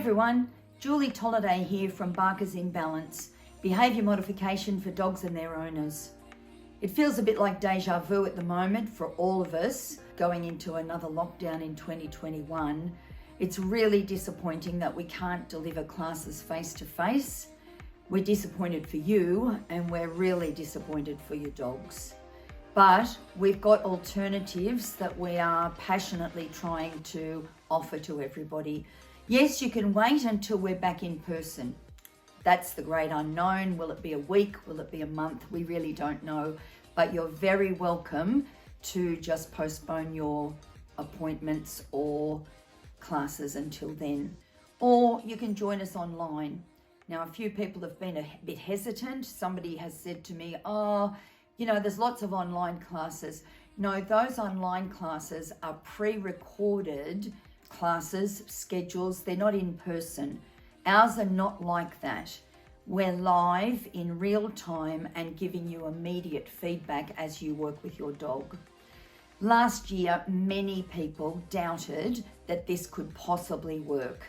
everyone, Julie Tolliday here from Barkers in Balance, behaviour modification for dogs and their owners. It feels a bit like deja vu at the moment for all of us going into another lockdown in 2021. It's really disappointing that we can't deliver classes face to face. We're disappointed for you and we're really disappointed for your dogs. But we've got alternatives that we are passionately trying to offer to everybody. Yes, you can wait until we're back in person. That's the great unknown. Will it be a week? Will it be a month? We really don't know. But you're very welcome to just postpone your appointments or classes until then. Or you can join us online. Now, a few people have been a bit hesitant. Somebody has said to me, there's lots of online classes. No, those online classes are pre-recorded classes, schedules. They're not in person. Ours are not like that. We're live in real time and giving you immediate feedback as you work with your dog. Last year, many people doubted that this could possibly work.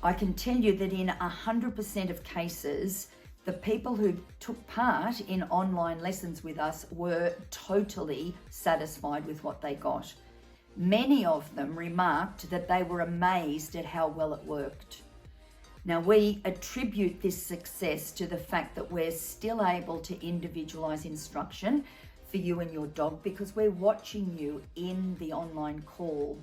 I can tell you that in 100% of cases, the people who took part in online lessons with us were totally satisfied with what they got. Many of them remarked that they were amazed at how well it worked. Now, we attribute this success to the fact that we're still able to individualize instruction for you and your dog because we're watching you in the online call.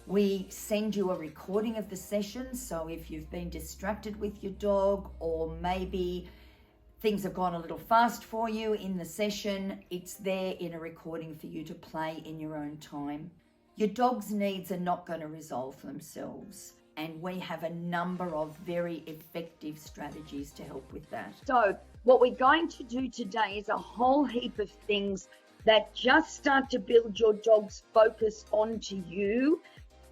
We send you a recording of the session, so if you've been distracted with your dog or maybe things have gone a little fast for you in the session, it's there in a recording for you to play in your own time. Your dog's needs are not going to resolve themselves, and we have a number of very effective strategies to help with that. So what we're going to do today is a whole heap of things that just start to build your dog's focus onto you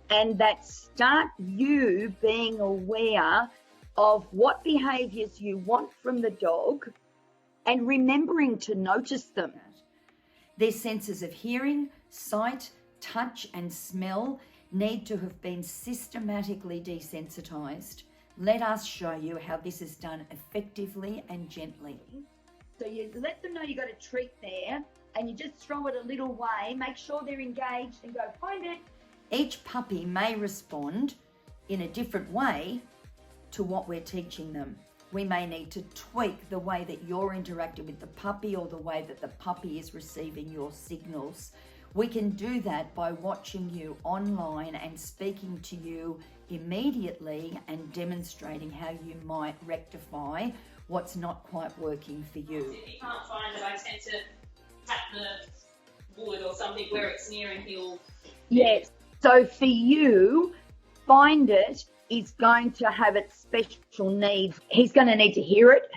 and that start you being aware of what behaviours you want from the dog and remembering to notice them. Their senses of hearing, sight, touch and smell need to have been systematically desensitised. Let us show you how this is done effectively and gently. So you let them know you got a treat there and you just throw it a little way, make sure they're engaged and go find it. Each puppy may respond in a different way to what we're teaching them. We may need to tweak the way that you're interacting with the puppy or the way that the puppy is receiving your signals. We can do that by watching you online and speaking to you immediately and demonstrating how you might rectify what's not quite working for you. If you can't find it, I tend to tap the wood or something where it's near and he'll... Yes. So for you, Find It is going to have its special needs. He's going to need to hear it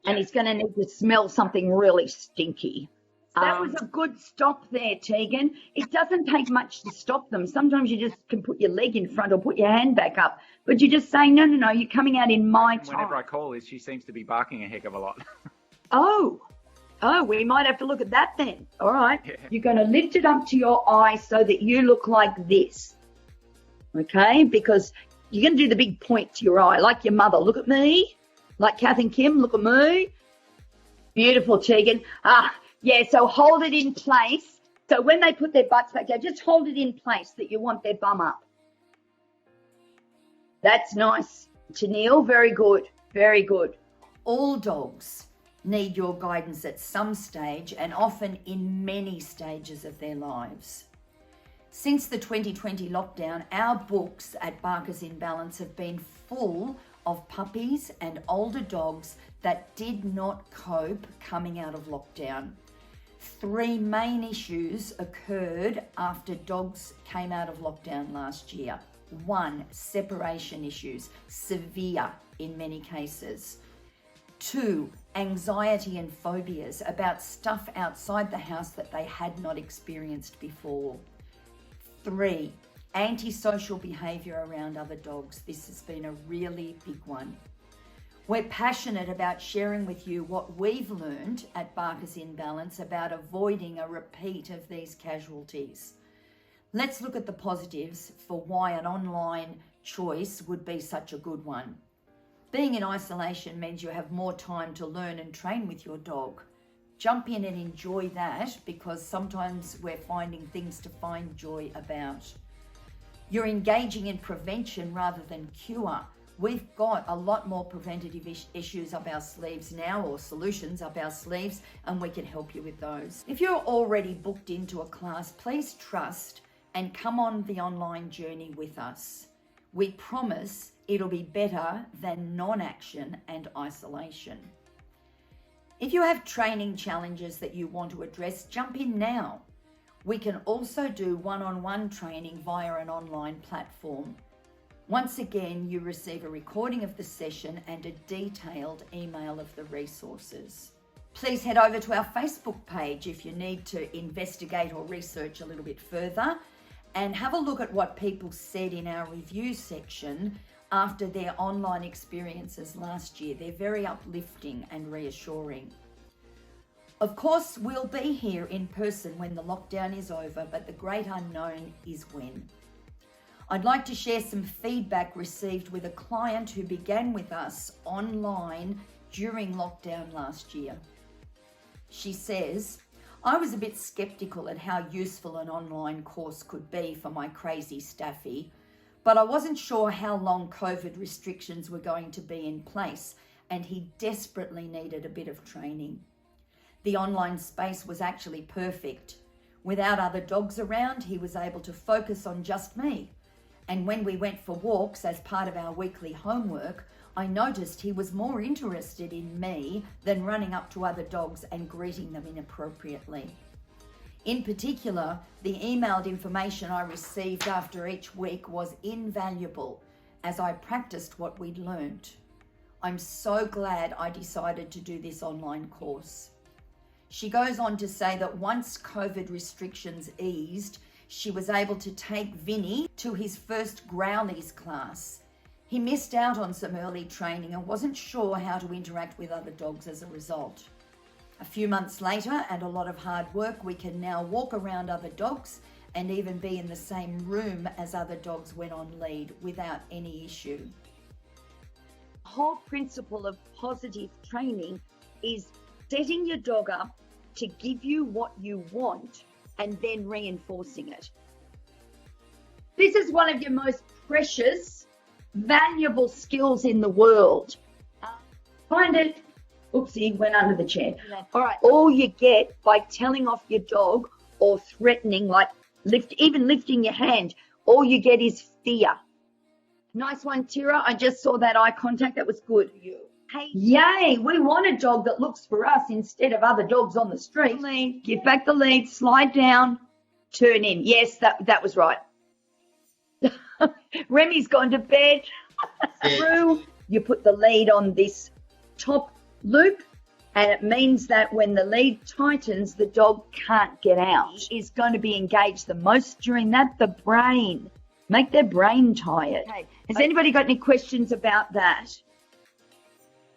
and he's going to need to smell something really stinky. That was a good stop there, Tegan. It doesn't take much to stop them. Sometimes you just can put your leg in front or put your hand back up. But you're just saying, no, you're coming out in my time. Whenever I call her, she seems to be barking a heck of a lot. Oh, we might have to look at that then. All right. Yeah. You're going to lift it up to your eye so that you look like this. Okay? Because you're going to do the big point to your eye, like your mother. Look at me. Like Kath and Kim, look at me. Beautiful, Tegan. Yeah, so hold it in place. So when they put their butts back down, just hold it in place that you want their bum up. That's nice. Tennille, very good. Very good. All dogs need your guidance at some stage and often in many stages of their lives. Since the 2020 lockdown, our books at Barkers in Balance have been full of puppies and older dogs that did not cope coming out of lockdown. 3 main issues occurred after dogs came out of lockdown last year. 1, separation issues, severe in many cases. 2, anxiety and phobias about stuff outside the house that they had not experienced before. 3, antisocial behaviour around other dogs. This has been a really big one. We're passionate about sharing with you what we've learned at Barkers in Balance about avoiding a repeat of these casualties. Let's look at the positives for why an online choice would be such a good one. Being in isolation means you have more time to learn and train with your dog. Jump in and enjoy that, because sometimes we're finding things to find joy about. You're engaging in prevention rather than cure. We've got a lot more preventative issues up our sleeves now, or solutions up our sleeves, and we can help you with those. If you're already booked into a class, please trust and come on the online journey with us. We promise it'll be better than non-action and isolation. If you have training challenges that you want to address, jump in now. We can also do one-on-one training via an online platform. Once again, you receive a recording of the session and a detailed email of the resources. Please head over to our Facebook page if you need to investigate or research a little bit further, and have a look at what people said in our review section after their online experiences last year. They're very uplifting and reassuring. Of course, we'll be here in person when the lockdown is over, but the great unknown is when. I'd like to share some feedback received with a client who began with us online during lockdown last year. She says, I was a bit skeptical at how useful an online course could be for my crazy staffy, but I wasn't sure how long COVID restrictions were going to be in place, and he desperately needed a bit of training. The online space was actually perfect. Without other dogs around, he was able to focus on just me. And when we went for walks as part of our weekly homework, I noticed he was more interested in me than running up to other dogs and greeting them inappropriately. In particular, the emailed information I received after each week was invaluable as I practiced what we'd learnt. I'm so glad I decided to do this online course. She goes on to say that once COVID restrictions eased, she was able to take Vinny to his first Growlies class. He missed out on some early training and wasn't sure how to interact with other dogs as a result. A few months later, and a lot of hard work, we can now walk around other dogs and even be in the same room as other dogs when on lead without any issue. The whole principle of positive training is setting your dog up to give you what you want and then reinforcing it. This is one of your most precious, valuable skills in the world. Find it. Oopsie, went under the chair. All right, all you get by telling off your dog or threatening, like even lifting your hand, all you get is fear. Nice one, Tira. I just saw that eye contact. That was good. Hey, yay, we want a dog that looks for us instead of other dogs on the street. Lead. Give back the lead, slide down, turn in. Yes, that was right. Remy's gone to bed. Through, you put the lead on this top loop, and it means that when the lead tightens, the dog can't get out. Is going to be engaged the most during that, the brain. Make their brain tired. Okay. Has anybody got any questions about that?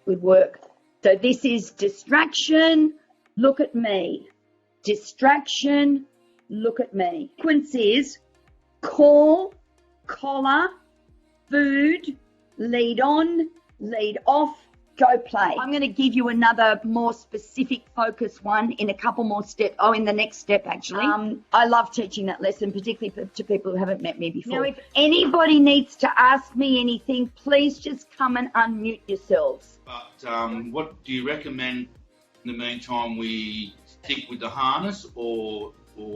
Good work. So this is distraction, look at me. Distraction, look at me. Sequence is call, collar, food, lead on, lead off, go play. I'm going to give you another more specific focus one in a couple more steps. Oh, in the next step, actually. I love teaching that lesson, particularly to people who haven't met me before. Now, if anybody needs to ask me anything, please just come and unmute yourselves. But what do you recommend in the meantime? We stick with the harness or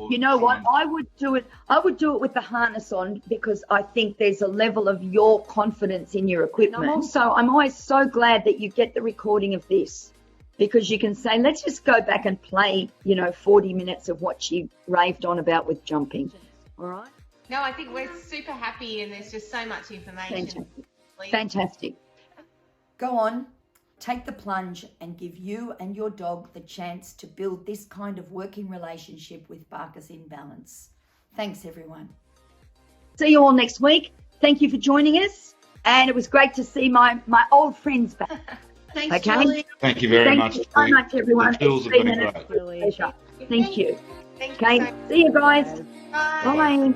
you know what? I would do it with the harness on, because I think there's a level of your confidence in your equipment. I'm always so glad that you get the recording of this, because you can say, let's just go back and play, 40 minutes of what she raved on about with jumping. All right? No, I think we're super happy, and there's just so much information. Fantastic. Go on. Take the plunge and give you and your dog the chance to build this kind of working relationship with Barkers in Balance. Thanks, everyone. See you all next week. Thank you for joining us. And it was great to see my old friends back. Thanks, okay? Julie. Thank you very much. Thank you so much, everyone. The tools have been great. Pleasure. Thank you. Thank Okay, you so see you guys. much. Bye. Bye.